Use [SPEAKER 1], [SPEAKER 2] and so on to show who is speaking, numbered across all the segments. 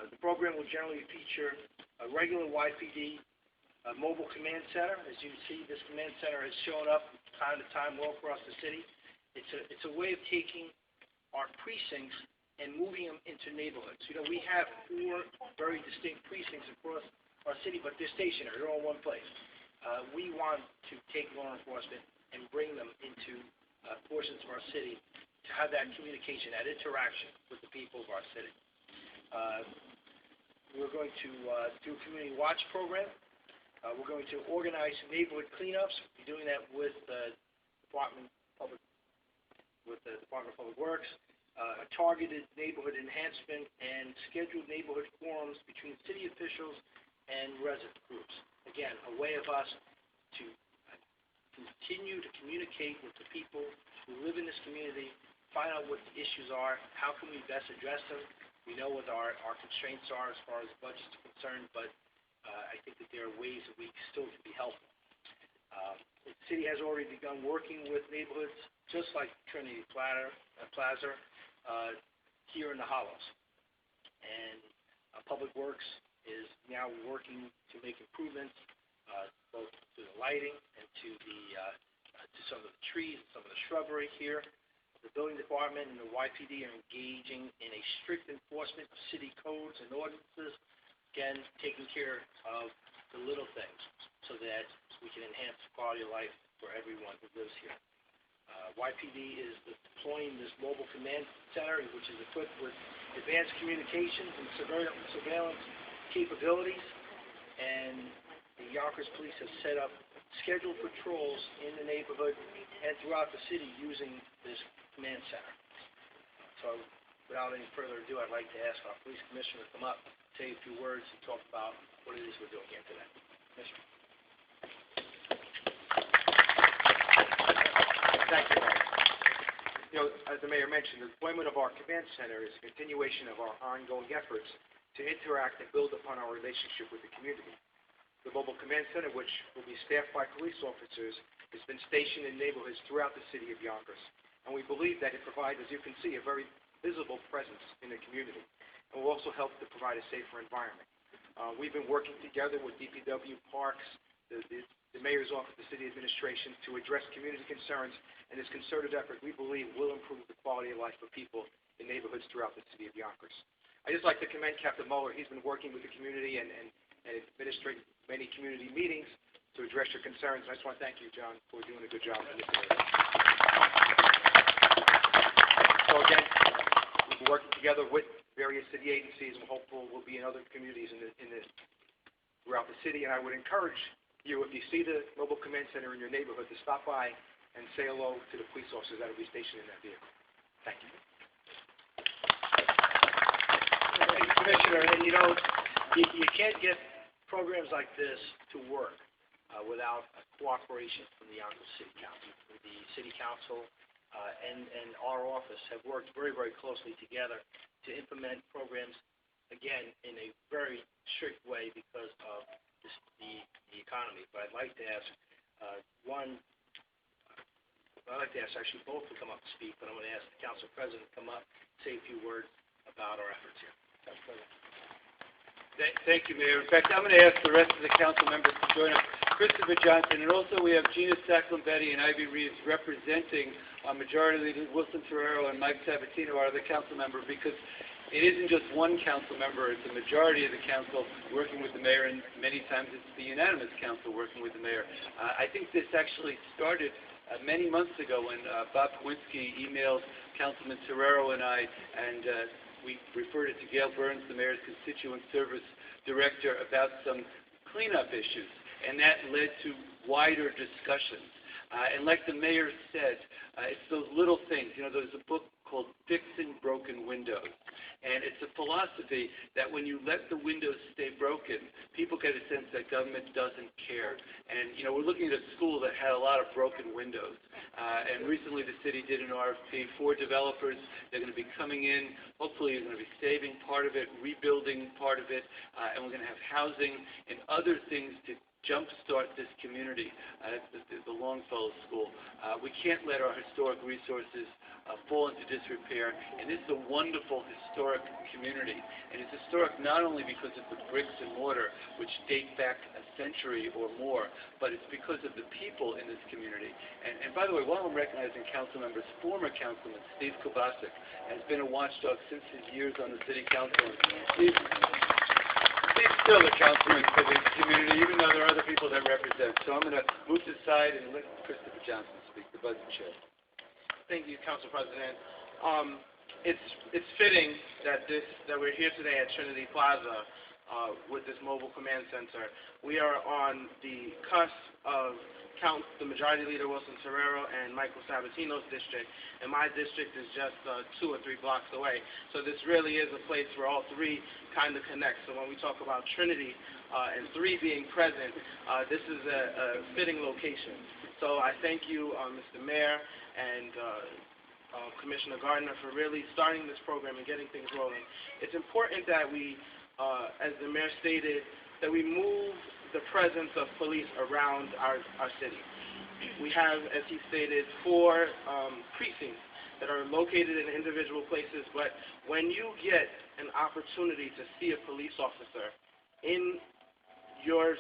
[SPEAKER 1] The program will generally feature a regular YPD mobile command center. As you see, this command center has shown up time to time all across the city. It's a way of taking our precincts and moving them into neighborhoods. You know, we have 4 very distinct precincts across our city, but they're stationary. They're all in one place. We want to take law enforcement and bring them into portions of our city to have that communication, that interaction with the people of our city. We're going to do a community watch program. We're going to organize neighborhood cleanups. We're doing that with the Department of Public Works, a targeted neighborhood enhancement, and scheduled neighborhood forums between city officials and resident groups. Again, a way of us to continue to communicate with the people who live in this community, find out what the issues are, how can we best address them. We know what our constraints are as far as budgets are concerned, but I think that there are ways that we still can be helpful. The city has already begun working with neighborhoods, just like Trinity Plaza, here in the Hollows. And Public Works is now working to make improvements both to the lighting and to some of the trees, some of the shrubbery here. The building department and the YPD are engaging in a strict enforcement of city codes and ordinances, again, taking care of the little things so that we can enhance the quality of life for everyone who lives here. YPD is deploying this mobile command center, which is equipped with advanced communications and surveillance capabilities, and the Yonkers Police have set up scheduled patrols in the neighborhood and throughout the city using this command center. So without any further ado, I'd like to ask our police commissioner to come up, say a few words, and talk about what it is we're doing here today. Commissioner.
[SPEAKER 2] Thank you, Mayor. You know, as the Mayor mentioned, the deployment of our command center is a continuation of our ongoing efforts to interact and build upon our relationship with the community. The mobile command center, which will be staffed by police officers, has been stationed in neighborhoods throughout the city of Yonkers. And we believe that it provides, as you can see, a very visible presence in the community. And will also help to provide a safer environment. We've been working together with DPW, Parks, the Mayor's Office, the City Administration, to address community concerns, and this concerted effort, we believe, will improve the quality of life of people in neighborhoods throughout the city of Yonkers. I'd just like to commend Captain Mueller. He's been working with the community and administering many community meetings to address your concerns. I just want to thank you, John, for doing a good job in this area. So again, we've been working together with various city agencies, and we're hopeful we'll be in other communities throughout the city. And I would encourage you, if you see the mobile command center in your neighborhood, to stop by and say hello to the police officers that will be stationed in that vehicle. Thank you.
[SPEAKER 1] Thank you, Commissioner. And you know, you can't get programs like this to work without cooperation from the Yonkers City Council. The City Council and our office have worked very, very closely together to implement programs, again, in a very strict way because of the economy. But I'd like to ask actually both to come up and speak, but I'm going to ask the Council President to come up and say a few words about our efforts here. Council President.
[SPEAKER 3] Thank you, Mayor. In fact, I'm going to ask the rest of the council members to join us. Christopher Johnson, and also we have Gina Saclambetti and Ivy Reeves representing our majority leaders, Wilson Ferrero and Mike Sabatino, our other council member, because it isn't just one council member, it's a majority of the council working with the mayor, and many times it's the unanimous council working with the mayor. I think this actually started many months ago when Bob Kowinski emailed Councilman Ferrero and I, and we referred it to Gail Burns, the mayor's constituent service director, about some cleanup issues, and that led to wider discussions. And like the mayor said, it's those little things. You know, there's a book called Fixing Broken Windows, and it's a philosophy that when you let the windows stay broken, people get a sense that government doesn't care. And, you know, we're looking at a school that had a lot of broken windows, and recently the city did an RFP for developers. They're going to be coming in. Hopefully you're going to be saving part of it, rebuilding part of it, and we're going to have housing and other things to jumpstart this community at the Longfellow School. We can't let our historic resources fall into disrepair, and this is a wonderful historic community. And it's historic not only because of the bricks and mortar, which date back a century or more, but it's because of the people in this community. And by the way, while I'm recognizing council members, former councilman Steve Kubasik has been a watchdog since his years on the city council. And Steve's still a councilman for this community, even though there are other people that represent. So I'm going to move to the side and let Christopher Johnson speak, the budget chair.
[SPEAKER 4] Thank you, Council President. It's fitting that we're here today at Trinity Plaza with this mobile command center. We are on the cusp of the Majority Leader Wilson Terrero and Michael Sabatino's district, and my district is just 2 or 3 blocks away. So this really is a place where all three kind of connect. So when we talk about Trinity and 3 being present, this is a fitting location. So I thank you, Mr. Mayor and Commissioner Gardner, for really starting this program and getting things rolling. It's important that we, as the Mayor stated, that we move the presence of police around our city. We have, as he stated, 4 precincts that are located in individual places, but when you get an opportunity to see a police officer in your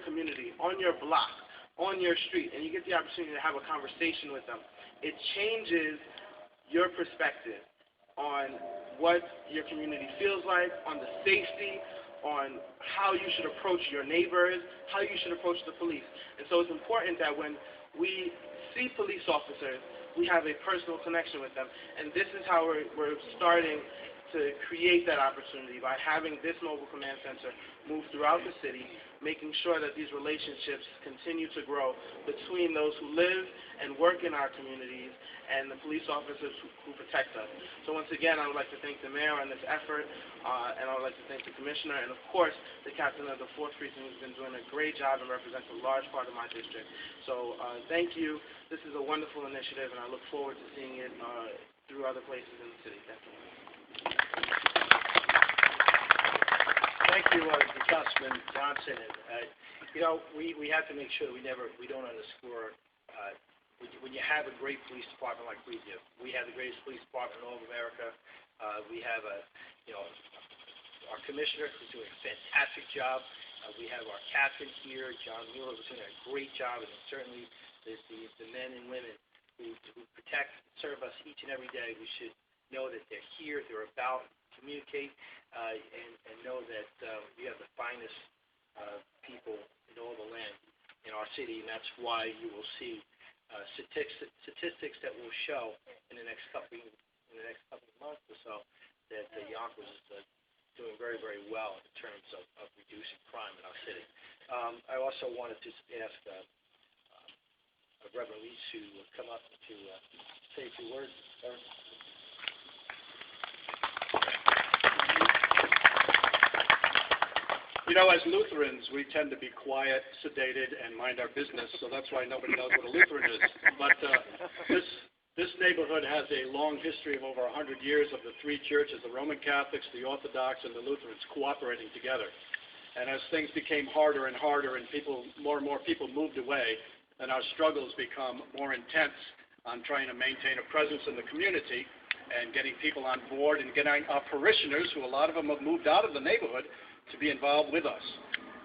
[SPEAKER 4] community, on your block, on your street, and you get the opportunity to have a conversation with them, it changes your perspective on what your community feels like, on the safety, on how you should approach your neighbors, how you should approach the police. And so it's important that when we see police officers, we have a personal connection with them. And this is how we're starting to create that opportunity by having this mobile command center move throughout the city, making sure that these relationships continue to grow between those who live and work in our communities and the police officers who protect us. So once again, I would like to thank the mayor on this effort, and I would like to thank the commissioner, and of course, the captain of the 4th precinct who's been doing a great job and represents a large part of my district. So thank you. This is a wonderful initiative, and I look forward to seeing it through other places in the city. Thank you.
[SPEAKER 1] Thank you, Councilman Johnson. And, we have to make sure that we don't underscore when you have a great police department like we do. We have the greatest police department in all of America. We have our commissioner who's doing a fantastic job. We have our captain here, John Mueller, who's doing a great job, and certainly the men and women who protect and serve us each and every day. We should know that they're here, they're about, communicate, and know that we have the finest people in all the land in our city, and that's why you will see statistics that will show in the next couple of months or so that Yonkers is doing very, very well in terms of reducing crime in our city. I also wanted to ask Reverend Lee to come up to say a few words.
[SPEAKER 5] As Lutherans, we tend to be quiet, sedated, and mind our business, so that's why nobody knows what a Lutheran is. But this neighborhood has a long history of over 100 years of the 3 churches, the Roman Catholics, the Orthodox, and the Lutherans cooperating together. And as things became harder and harder and more and more people moved away, then our struggles become more intense on trying to maintain a presence in the community and getting people on board and getting our parishioners, who a lot of them have moved out of the neighborhood, to be involved with us.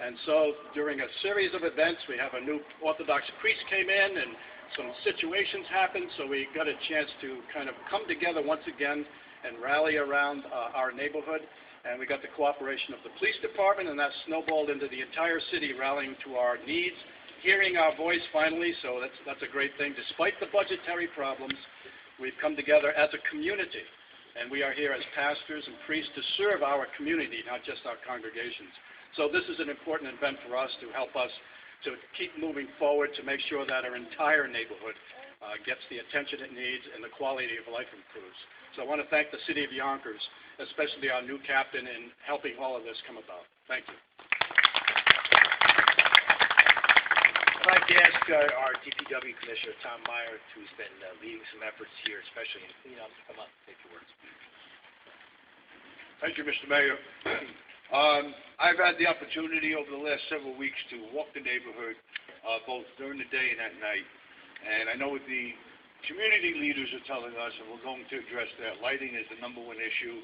[SPEAKER 5] And so during a series of events, we have a new Orthodox priest came in and some situations happened, so we got a chance to kind of come together once again and rally around our neighborhood. And we got the cooperation of the police department, and that snowballed into the entire city rallying to our needs, hearing our voice finally, so that's a great thing. Despite the budgetary problems, we've come together as a community. And we are here as pastors and priests to serve our community, not just our congregations. So this is an important event for us to help us to keep moving forward, to make sure that our entire neighborhood gets the attention it needs and the quality of life improves. So I want to thank the city of Yonkers, especially our new captain, in helping all of this come about. Thank you.
[SPEAKER 1] I'd like to ask our DPW Commissioner, Tom Meyer, who's been leading some efforts here, especially in cleanup, to come up and take your words.
[SPEAKER 5] Thank you, Mr. Mayor.
[SPEAKER 6] I've had the opportunity over the last several weeks to walk the neighborhood, both during the day and at night. And I know what the community leaders are telling us, and we're going to address that. Lighting is the #1 issue.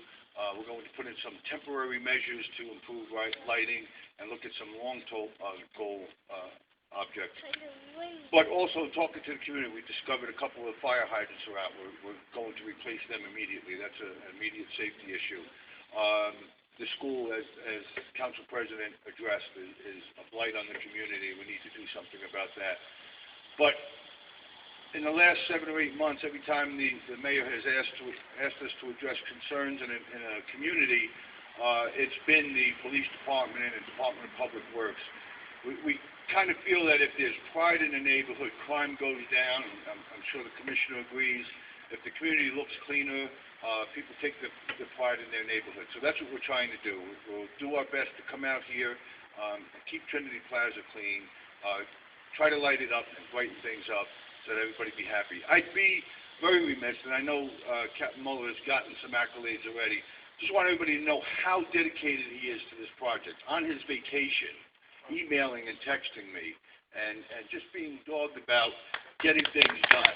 [SPEAKER 6] We're going to put in some temporary measures to improve lighting and look at some long-goal objects. But also talking to the community, we discovered a couple of fire hydrants are out. We're going to replace them immediately. That's an immediate safety issue. The school, as Council President addressed, is a blight on the community. We need to do something about that. But in the last 7 or 8 months, every time the mayor has asked us to address concerns in a community, it's been the police department and the Department of Public Works. We kind of feel that if there's pride in the neighborhood, crime goes down. I'm sure the commissioner agrees. If the community looks cleaner, people take the pride in their neighborhood. So that's what we're trying to do. We'll do our best to come out here, keep Trinity Plaza clean, try to light it up and brighten things up so that everybody be happy. I'd be very remiss, and I know Captain Muller has gotten some accolades already. Just want everybody to know how dedicated he is to this project. On his vacation, emailing and texting me, and just being dogged about getting things done.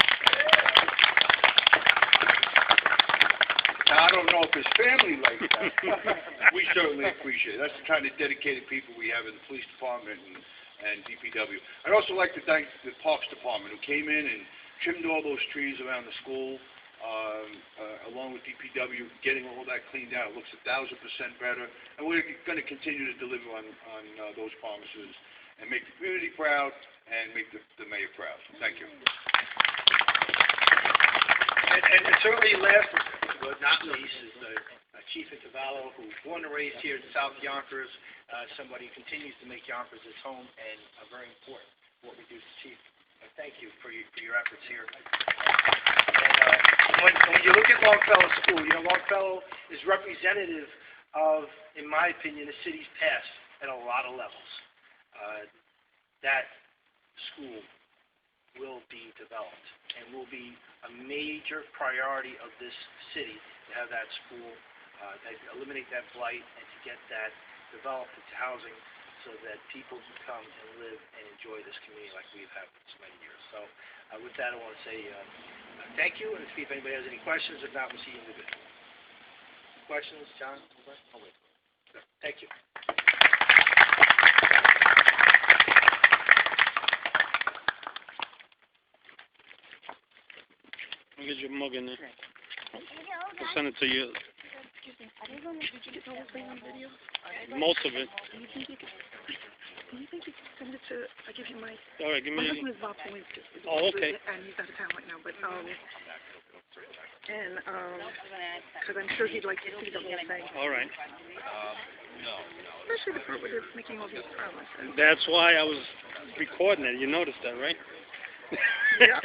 [SPEAKER 6] Now, I don't know if his family likes that. We certainly appreciate it. That's the kind of dedicated people we have in the police department and DPW. I'd also like to thank the Parks Department, who came in and trimmed all those trees around the school, along with DPW, getting all that cleaned out. It looks 1,000% better, and we're going to continue to deliver on those promises and make the community proud and make the mayor proud. Thank you.
[SPEAKER 1] And certainly last but not least is the Chief Cavallo, who was born and raised here in South Yonkers, somebody who continues to make Yonkers his home, and very important what we do. Chief, thank you for your efforts here. And when you look at Longfellow School, Longfellow is representative of, in my opinion, the city's past at a lot of levels. That school will be developed and will be a major priority of this city to have that school, eliminate that blight, and to get that developed into housing so that people can come and live and enjoy this community like we've had for so many years. So with that, I want to say thank you, and see if anybody has any questions. If not, we'll see you in a bit. Questions, John? Oh, wait. Thank you.
[SPEAKER 7] I'll get your mug in there. I'll send it to you.
[SPEAKER 8] Excuse me, did you get the whole thing on video?
[SPEAKER 7] Most of it.
[SPEAKER 8] Do you think you could send it to, I'll give you my...
[SPEAKER 7] All right, give me...
[SPEAKER 8] My husband is Bob Flint.
[SPEAKER 7] Oh, okay.
[SPEAKER 8] And he's out of town right now, but, because I'm sure he'd like to see the whole thing.
[SPEAKER 7] All right.
[SPEAKER 8] Especially the part where they're making all these promises.
[SPEAKER 7] That's why I was recording it. You noticed that, right?
[SPEAKER 8] Yeah.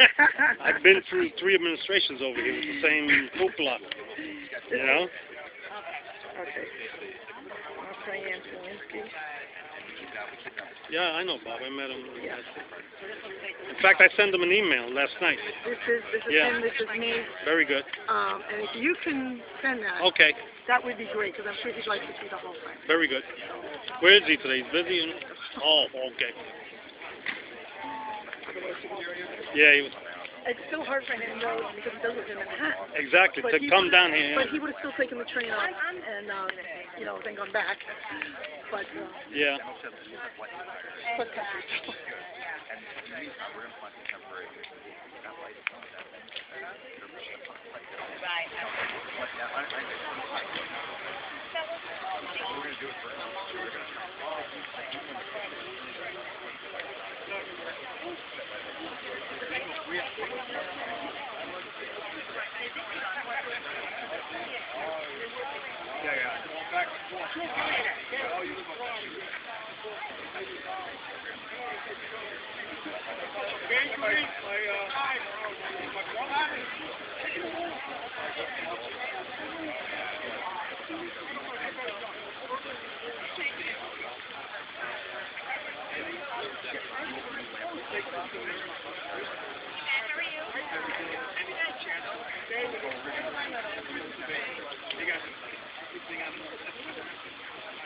[SPEAKER 7] I've been through 3 administrations over here with the same hoopla. You know?
[SPEAKER 8] Okay. Diane Selinsky.
[SPEAKER 7] Yeah, I know Bob. I met him.
[SPEAKER 8] Yeah.
[SPEAKER 7] In fact, I sent him an email last night.
[SPEAKER 8] This is
[SPEAKER 7] Yeah.
[SPEAKER 8] him, this is me.
[SPEAKER 7] Very good.
[SPEAKER 8] And if you can send that,
[SPEAKER 7] Okay.
[SPEAKER 8] that would be great, because I'm sure he'd like to see the whole thing.
[SPEAKER 7] Very good. Where is he today? He's busy? Oh, okay. Yeah, he was...
[SPEAKER 8] It's still hard for him, though, because he does live in Manhattan.
[SPEAKER 7] Exactly,
[SPEAKER 8] But
[SPEAKER 7] to come down here.
[SPEAKER 8] But he would have still taken the train up and, then gone back. But,
[SPEAKER 7] Yeah.
[SPEAKER 8] but country.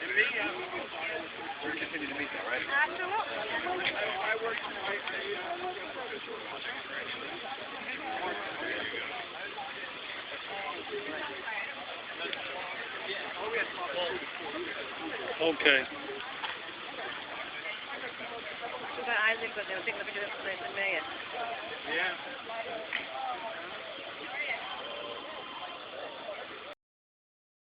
[SPEAKER 2] We're continue to meet there, right?
[SPEAKER 7] Okay.
[SPEAKER 8] Isaac was there, taking the picture of the mayor.
[SPEAKER 4] Yeah.